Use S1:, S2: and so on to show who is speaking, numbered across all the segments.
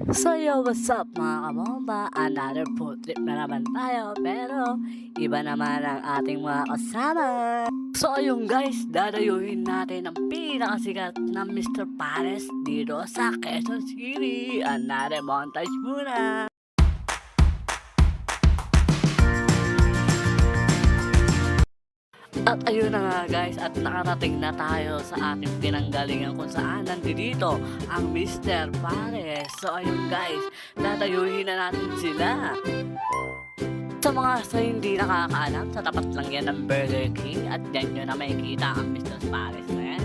S1: So yo, what's up mga kabomba? Another food trip na naman tayo, pero iba naman ang ating mga kasama. So ayun guys, dadayuhin natin ang pinakasikat na Mr. Pares dito sa Quezon City. Another montage muna. At ayun na nga guys, at nakarating na tayo sa ating pinanggalingan kung saan nandito ang Mr. Pares. So ayun guys, dadayuhin na natin sila. Sa hindi nakakaalam, sa tapat lang yan ng Burger King at dyan nyo na makikita ang Mr. Pares na yan.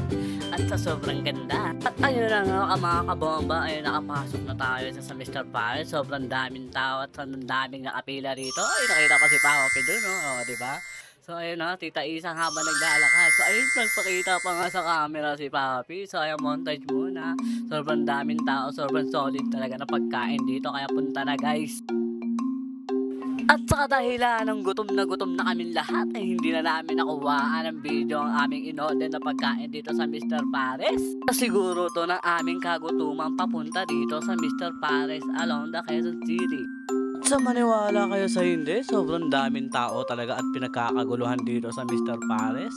S1: At sa sobrang ganda. At ayun na nga mga kabomba, ayun nakapasok na tayo sa Mr. Pares. Sobrang daming tao at sobrang daming nakapila rito. Ay, nakita ko si Papa P doon, no? O, diba? So ayun na, Tita Isang habang naglalakad. So ayun, nagpakita pa nga sa camera si Papi. So ayun, montage muna. Sobrang daming tao, sobrang solid talaga na pagkain dito. Kaya punta na guys. At sa kadahilan ng gutom na kaming lahat ay hindi na namin nakuhaan ng video ang aming in-order na pagkain dito sa Mr. Pares. Siguro to ng aming kagutuman papunta dito sa Mr. Pares along the Quezon City. Sa maniwala kayo sa hindi, sobrang daming tao talaga at pinagkakaguluhan dito sa Mr. Pares.